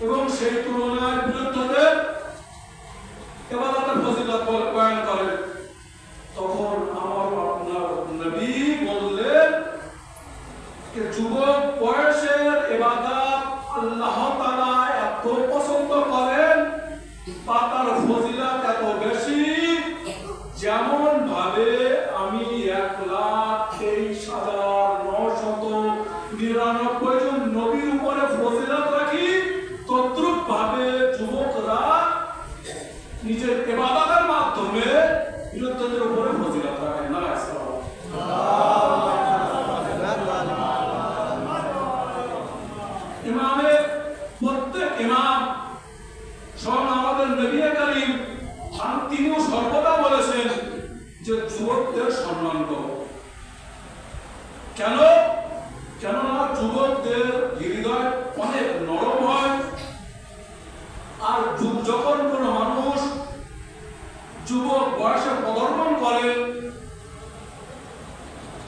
এবং সেই তুলনায় বিরুদ্ধে এবাদতের যখন কোনো মানুষ যুবক বয়সে পদার্পণ করে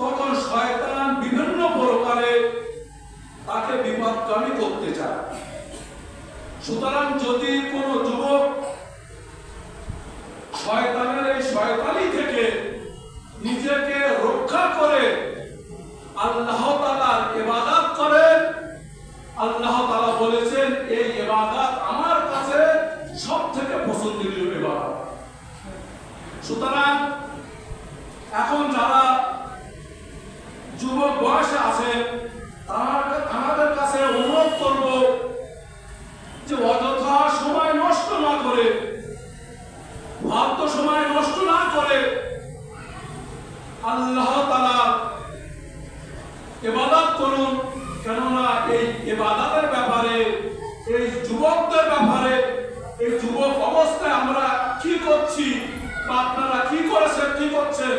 তখন শয়তান বিভিন্ন প্রকারে তাকে বিপদগামী করতে চায়। সুতরাং যদি কোনো যুবক শয়তানের এই শয়তানি থেকে নিজেকে রক্ষা করে আল্লাহ তাআলার ইবাদত করেন, আল্লাহ তাআলা বলেছেন এই ইবাদত আমার কাছে সবথেকে পছন্দনীয় ইবাদত। সুতরাং এখন যারা যুবক বয়সে আছে আমাদের কাছে অনুরোধ করব যে অযথা সময় নষ্ট না করে, ফালতু সময় নষ্ট না করে আল্লাহ তাআলার ইবাদত করুন। কেননা এই ইবাদতের ব্যাপারে, এই যুবকদের ব্যাপারে, এই যুবক অবস্থায় আমরা কি করছি বা আপনারা কি করেছেন, কি করছেন,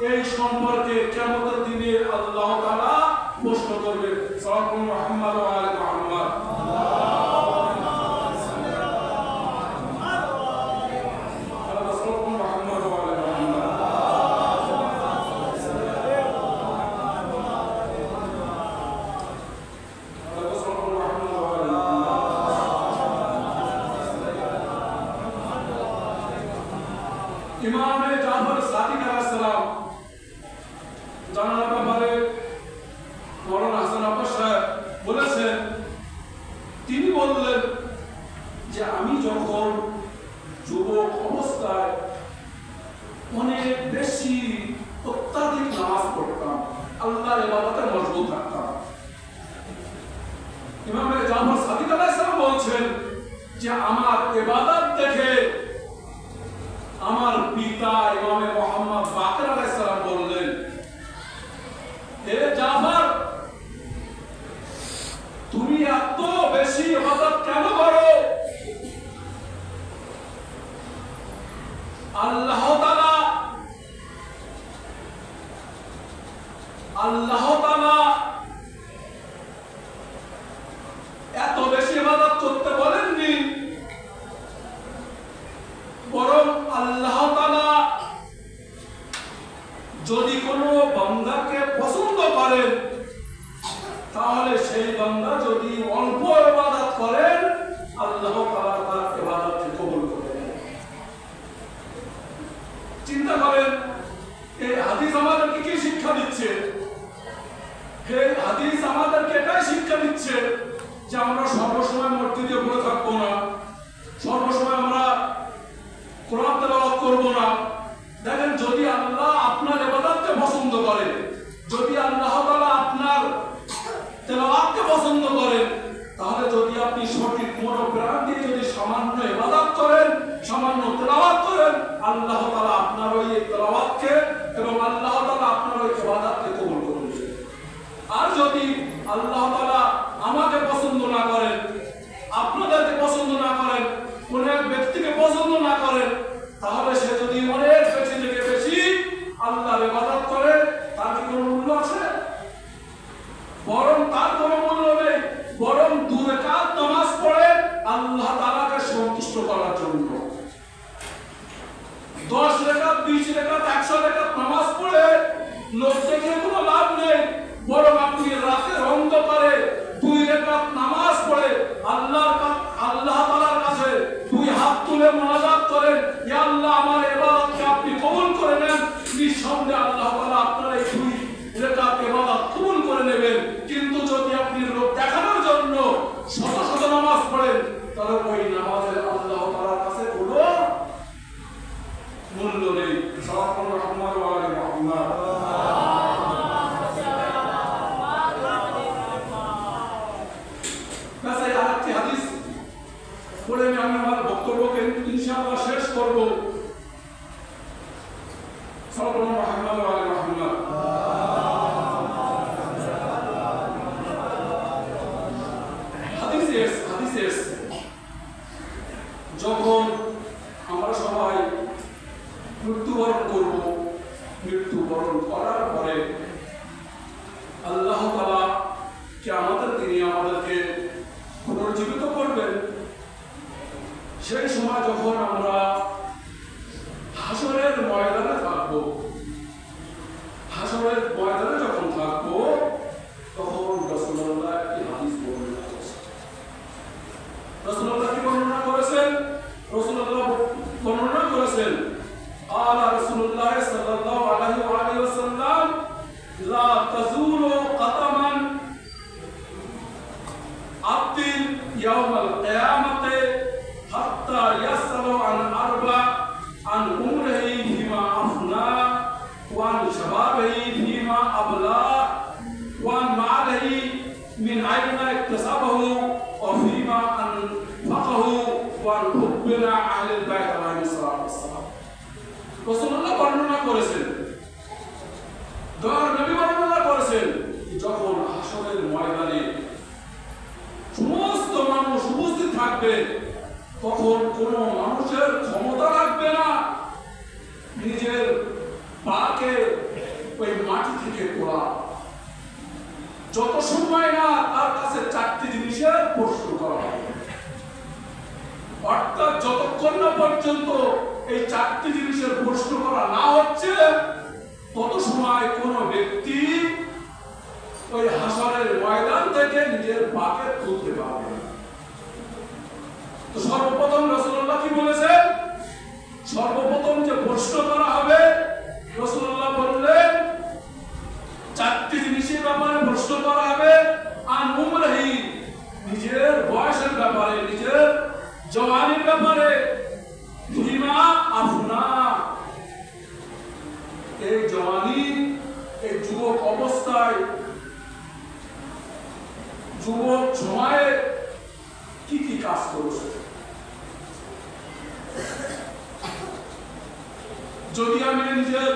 এই সম্পর্কে কিয়ামতের দিনে আল্লাহ তাআলা প্রশ্ন করবে। সাল্লাল্লাহু মুহাম্মদ ওয়া আলি মুহাম্মদ। ইমামে জাফর সাদিক আলাইহিস সালাম জানার ব্যাপারে মাওলানা হাসান আব্বাস সাহেব বলেছেন, তিনি বললেন যে আমি যখন যুবক অবস্থায় অনেক বেশি অত্যাধিক নামাজ পড়তাম, আল্লাহর ইবাদতে মশগুল থাকতাম। ইমামে জাফর সাদিক আলাইহিস সালাম বলছেন যে আমার ইবাদত দেখে আমার পিতা ইমামে মুহাম্মদ বাকের আলাইহিস সালাম বললেন, হে জাফর, তুমি এত বেশি ইবাদত কেন করো? আল্লাহ তাআলা এত বেশি ইবাদত করতে বলেননি, বরং আল্লাহ তাআলা যদি কোনো বান্দাকে পছন্দ করেন তাহলে সেই বান্দা যদি অল্প ইবাদত করেন আল্লাহ তাআলা তার ইবাদতকে কবুল করেন। চিন্তা করেন এই হাদিস আমাদেরকে কি শিক্ষা দিচ্ছে? এই হাদিস আমাদেরকে এটাই শিক্ষা দিচ্ছে যে আমরা সর্বসময় মসজিদে বসে থাকবো না, সর্বসময় আমরা কোরআন তেলাওয়াত করব না। দেখেন, যদি আল্লাহ আপনার ইবাদতকে পছন্দ করে, যদি আল্লাহ তাআলা আপনার তেলাওয়াতকে পছন্দ করেন, তাহলে যদি আপনি সঠিক মনোপ্রাণ দিয়ে যদি সামান্য ইবাদত করেন, সামান্য তেলাওয়াত করেন, আল্লাহ তাআলা আপনার ওই তেলাওয়াতকে এবং আল্লাহ তাআলা আপনার ওই ইবাদতকে কবুল করবেন। আর যদি আল্লাহ তাআলা আমাকে পছন্দ না করেন, আপনাদেরকে পছন্দ না করেন, কোন এক ব্যক্তিকে পছন্দ না করেন, তাহলে সে যদি অনেক বেশি থেকে বেশি আল্লাহর ইবাদত করে তার কি কোনো মূল্য আছে? বরং তার কোনো মূল্য নেই। বরং 2 রাকাত নামাজ পড়ে আল্লাহ তাআলাকে সন্তুষ্ট করার জন্য, 10 রাকাত, 20 রাকাত, 100 রাকাত নামাজ পড়ে লোক দেখে কোনো লাভ নেই। বরং আপনি রাতের অন্ধকারে 2 রাকাত নামাজ পড়ে আল্লাহ তাআলার কাছে 2 হাত তুলে মুনাজাত করেন, ইয়া আল্লাহ আমার ইবাদতকে আপনি কবুল করে নেন। নিঃসন্দেহে আল্লাহ তাআলা আপনার এই 2 রাকাত ইবাদত কবুল করে নেবেন। কিন্তু যদি আপনি লোক দেখানোর জন্য শত শত নামাজ পড়েন, তাহলে ওই নামাজের আল্লাহ তাআলার কাছে কোনো মূল্য নেই। সাল্লাল্লাহু আলাইহি ওয়া সাল্লাম। পড়ে আমি আমার বক্তব্যকে ইনশাআল্লাহ শেষ করব। সাল্লাল্লাহু আলাইহি ওয়া সাল্লাম। হাদিসে যখন আমরা সবাই মৃত্যুবরণ করব, মৃত্যুবরণ করার পরে আল্লাহ তাআলা কিয়ামতের দিনে আমাদেরকে পুনর্জীবিত করবেন। সেই সময় যখন আমরা হাসরের ময়দানে থাকবো, হাসরের ময়দানে যখন থাকবো, তখন রাসূলুল্লাহ একটি হাদিস বর্ণনা করেছেন। রাসূলুল্লাহ কি বর্ণনা করেছেন? রাসূলুল্লাহ বর্ণনা করেছেন, قال رسول الله صلى الله عليه وآله وسلم لا تزول قدم عبد يوم القيامة حتى يسأل عن أربع: عن عمره فيما أفنى، وعن شبابه فيما أبلى، وعن ماله من أين اكتسبه، وفيما أنفقه، وعن حبنا أهل البيت عليهم الصلاة والسلام। রাসূলুল্লাহ বর্ণনা করেছেন, দয়ার নবী বর্ণনা করেছেন, যখন হাসরের ময়দানে সমস্ত মানুষ উপস্থিত থাকবে, তখন কোনো মানুষের ক্ষমতা রাখবে না নিজের পাকে ওই মাটি থেকে তোলা, যত সময় না তার কাছে চারটি জিনিসের প্রশ্ন করা হবে। অর্থাৎ যতক্ষণ না পর্যন্ত এই চারটি জিনিসের প্রশ্ন করা না হচ্ছে, তত সময় কোনো ব্যক্তি ওই হাসরের ময়দান থেকে নিজের পাকে তুলতে পারবে না। তো সর্বপ্রথম রাসূলুল্লাহ কি বলেছেন? সর্বপ্রথম যে প্রশ্ন করা হবে, রাসূলুল্লাহ বললেন চারটি জিনিসের ব্যাপারে প্রশ্ন করা হবে। আন উমরিহি, নিজের বয়সের ব্যাপারে, নিজের জওয়ানির ব্যাপারে। ফিমা আফনা, এই জওয়ানি, এই যুবক অবস্থায়, যুবক সময়ে কি কি কাজ করেছে। যদি আমি নিজের,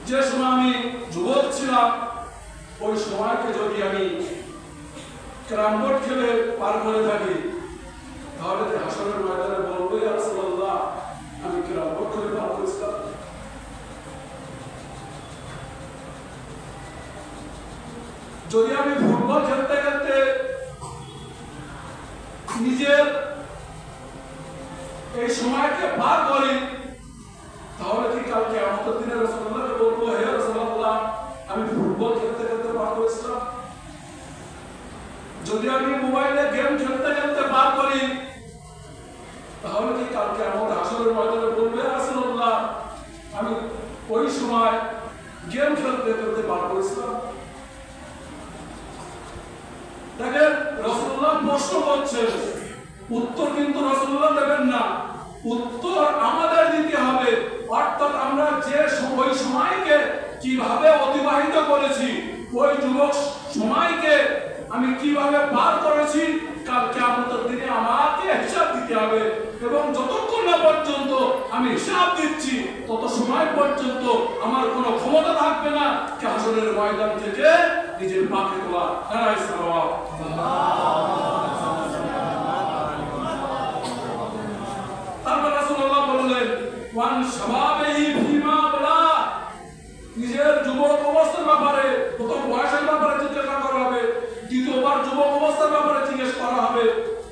যে সময় আমি যুবক ছিলাম, ওই সময়কে যদি আমি ক্যারাম বোর্ড খেলে পার করে থাকি, তাহলে হাসরের ময়দানে বলবো, ইয়া রাসূলুল্লাহ, আমি ক্যারাম বোর্ড খেলে পার করেছিলাম। যদি আমি ফুটবল খেলতে খেলতে নিজের এই সময়কে পার করি, তাহলে কি কালকে আমাদের দিনে রাসূলুল্লাহকে বলবো, হে রাসূলুল্লাহ, আমি ফুটবল খেলতে খেলতে পার করেছিলাম। যদি আমি মোবাইলে গেম খেলতে খেলতে পার করি, তাহলে কি কালকে আমাদের হাসরের ময়দানে বলবো, হে রাসূলুল্লাহ, আমি ওই সময় গেম খেলতে খেলতে পার করেছিলাম। দেখেন, রাসূলুল্লাহ প্রশ্ন করছেন, উত্তর কিন্তু রাসূলুল্লাহ দেবেন না, উত্তর আমাদের দিতে হবে। অর্থাৎ আমরা যে ওই সময়কে কিভাবে অতিবাহিত করেছি, ওই যুবক সময়কে আমি কিভাবে পার করেছি, কালকে আমাদের দিনে আমাকে হিসাব দিতে হবে। এবং যতক্ষণ না পর্যন্ত আমি হিসাব দিচ্ছি, তত সময় পর্যন্ত আমার কোনো ক্ষমতা থাকবে না হাসরের ময়দান থেকে নিজের পাকে তোলা। নারায়ে সালাওয়াত। তারপর রাসূলুল্লাহ বললেন, ওয়ান শাবাবিহি ফিমা আবলা, নিজের যুবক অবস্থার ব্যাপারে, প্রথম বয়সের ব্যাপারে জিজ্ঞাসা করা হবে, দ্বিতীয়বার যুবক অবস্থার ব্যাপারে জিজ্ঞেস করা হবে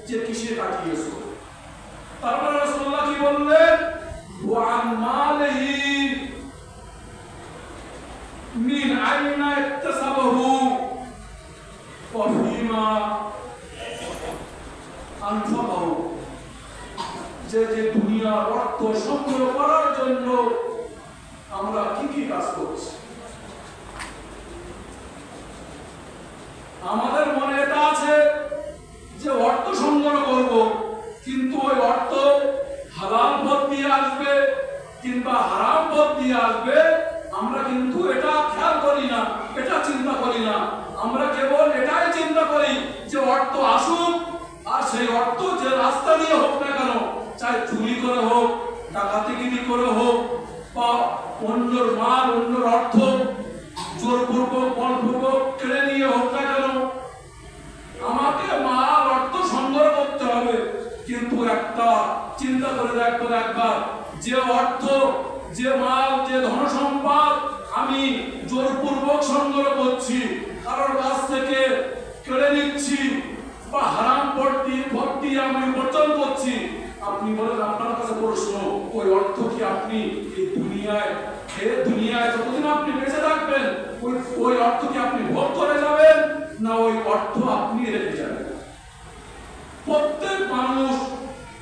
যে কিসে কাটিয়েছো। তারপর রাসূলুল্লাহ কি বললেন, ওয়ান মালিহি মিন আইনা ইকতাসাবাহু ওয়া ফিমা আনফাকাহু, যে দুনিয়ার অর্থ সংগ্রহ করার জন্য আমরা কি কি কাজ করছি। আমাদের মনে এটা আছে যে অর্থ সংগ্রহ করব, কিন্তু ওই অর্থ হালাল পথ দিয়ে আসবে কিংবা হারাম পথ দিয়ে আসবে, আমরা কিন্তু এটা খেয়াল করি না, এটা চিন্তা করি না। আমরা কেবল এটাই চিন্তা করি যে অর্থ আসুক, আর সেই অর্থ যে রাস্তা দিয়ে হোক না কেন, চাই চুরি করে হোক, ডাকাতিগিরি করে হোক, বা অন্যর মাল, অন্যর অর্থ জোরপূর্বক বলপূর্বক কেড়ে নিয়ে হোক না কেন, আমাকে মাল অর্থ সংগ্রহ করতে হবে। কিন্তু একটা চিন্তা করে দেখো একবার, যে অর্থ, যে মাল, যে ধনসম্পদ আমি জোরপূর্বক সংগ্রহ করছি, কারোর কাছ থেকে কেড়ে নিচ্ছি, বা হারাম ভক্তি আমি বর্জন করছি, আপনি বলেন আপনার কাছে প্রশ্ন, ওই অর্থ কি আপনি এই দুনিয়ায় যতদিন আপনি বেঁচে থাকবেন ওই অর্থ কি আপনি ভোগ করে যাবেন, না ওই অর্থ আপনি রেখে যাবেন? প্রত্যেক মানুষ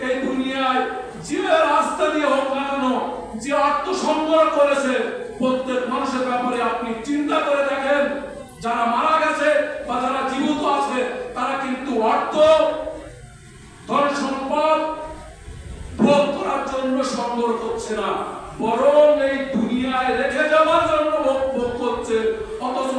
এই দুনিয়ায় যে রাস্তা দিয়ে হোক না কেন যে অর্থ সংগ্রহ করেছে, প্রত্যেক মানুষের ব্যাপারে আপনি চিন্তা করে দেখেন, যারা মারা গেছে বা যারা জীবিত আছে তারা কিন্তু অর্থ ধন সম্পদ ভোগ করার জন্য সংগ্রহ করছে না, বরং এই দুনিয়ায় রেখে যাওয়ার জন্য ভোগ করছে। অথচ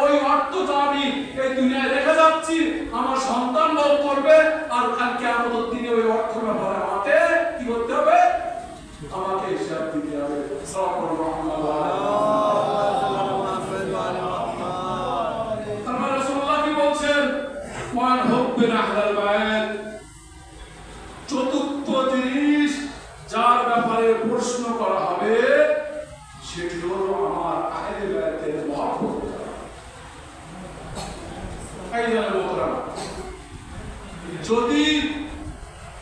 ওই অর্থটা আমি এই দুনিয়ায় রেখে যাচ্ছি, আমার সন্তান ভোগ করবে, আর কালকে আমাদের দিনে ওই অর্থ ব্যাপারে আমাকে কি করতে হবে? আমাকে হিসাব দিতে হবে। তারপরে রাসূলুল্লাহ কি বলছেন? ওয়ান হুব্বিন আহলাল বাইত, চতুর্থ জিনিস যার ব্যাপারে প্রশ্ন করা হবে সেটি হলো আমার আহলে বাইতের মহব্বত। যদি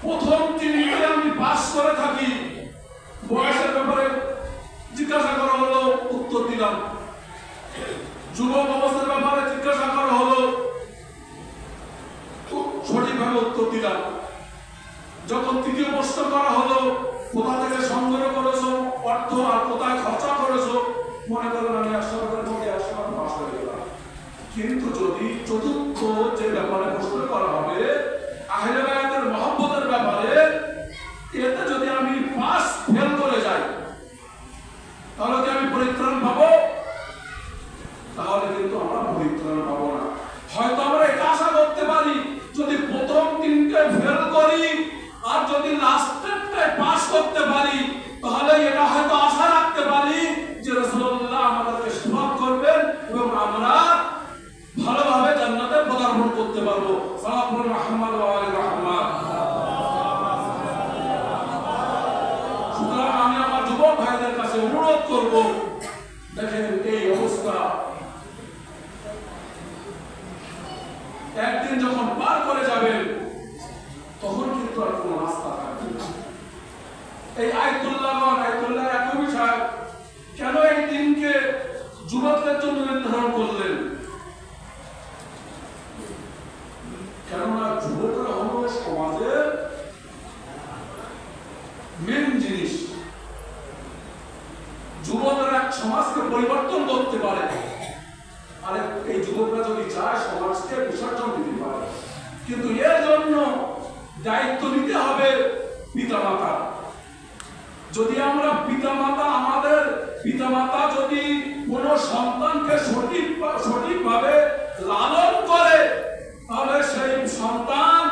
প্রথম তিনটে আমি পাস করে থাকি, বয়সের ব্যাপারে জিজ্ঞাসা করা হলো, উত্তর দিলাম। যুবক অবস্থার ব্যাপারে জিজ্ঞাসা করা হলো, সঠিকভাবে উত্তর দিলাম। যখন তৃতীয় প্রশ্ন করা হলো, কোথা থেকে সংগ্রহ করেছো অর্থ আর কোথায় খরচা করেছো, মনে করেন আমি 100 টাকার মধ্যে 100 টাকা পাস করে গেলাম। কিন্তু যদি চতুর্থ যে ব্যাপারে প্রশ্ন করা হবে আহলে বাইতের মহব্বতের ব্যাপারে, এতে যদি আমি পাস ফেল করে যাই তাহলে কি আমি পরিত্রাণ পাবো? তাহলে কিন্তু আমরা পরিত্রাণ পাবো না। হয়তো আমরা এটা আশা করতে পারি, যদি প্রথম তিনটে ফেল করি আর যদি লাস্টেরটায় পাস করতে পারি, তাহলে এটা হয়তো আশা রাখতে পারি যে রাসূলুল্লাহ আমাদেরকে সুপারিশ করবেন এবং আমরা ভালোভাবে জান্নাতে পদার্পণ করতে পারবো। সাল্লাল্লাহু মুহাম্মদ ওয়া আলি মুহাম্মদ। সুতরাং আমি আমার যুবক ভাইদের কাছে অনুরোধ করব, দেখেন এই অবস্থা একদিন যখন পার করে যাবেন তখন কিন্তু আর কোনো রাস্তা থাকবে না। এই আয়াতুল্লাহ ইয়াকুবী সাহেব কেন এই দিনকে যুবকদের জন্য নির্ধারণ করলেন? কেননা যুবকরা হলো সমাজের মেন জিনিস। যুবকরা এক সমাজকে পরিবর্তন করতে পারে, আর এই যুবকরা যদি চায় সমাজকে বিসর্জন দিতে পারে। কিন্তু এর জন্য দায়িত্ব নিতে হবে পিতামাতা। যদি আমরা আমাদের পিতামাতা যদি কোনো সন্তানকে সঠিকভাবে লালন করে, তাহলে সেই সন্তান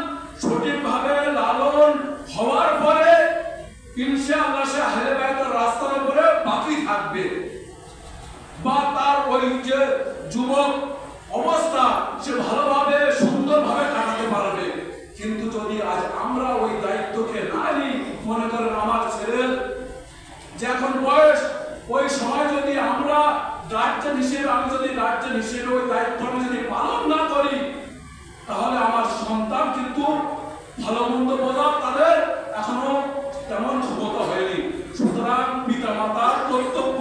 সঠিকভাবে লালন হওয়ার পরে ইনশাআল্লাহ সে আহলে বাইতের রাস্তার উপরে বাকি থাকবে, বা তার ওই যে যুবক অবস্থা সে ভালোভাবে সুন্দরভাবে কাটাতে পারবে। কিন্তু যদি আজ আমরা ওই দায়িত্বকে না নিই, মনে করেন আমার ছেলের যে এখন বয়স, ওই সময় যদি আমরা গার্জেন হিসেবে ওই দায়িত্ব আমি যদি পালন না করি, তাহলে আমার সন্তান কিন্তু ভালো মন্দ বোঝা তাদের এখনো তেমন ক্ষমতা হয়নি। সুতরাং পিতা মাতার কর্তব্য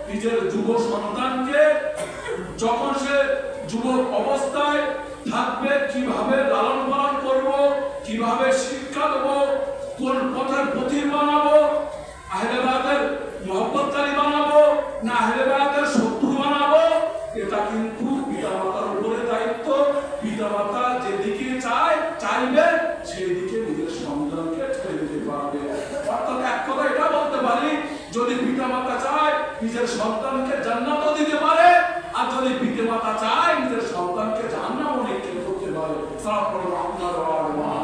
নিজের যুব সন্তানকে যখন সে যুবক অবস্থায় থাকবে কিভাবে লালন পালন করব, কিভাবে শিক্ষা দেব, কোন পথের পথিক বানাবো, আহলে বাইতের মহব্বতকারী বানাবো না আহলে বাইতের শত্রু বানাবো, এটা কিন্তু পিতামাতার উপরে দায়িত্ব। পিতামাতা যেদিকে চাইবে সেই দিকে নিজের সন্তানকে ছেড়ে দিতে পারবে। অর্থাৎ এক কথা এটা বলতে পারি, যদি পিতামাতা চায় নিজের সন্তানকে জান্নাতও দিতে পারে, আর যদি পিতামাতা চায় নিজের সন্তানকে জাহান্নামও নিক্ষেপ করতে পারে। সাল্লাল্লাহু আলাইহি ওয়া সাল্লাম।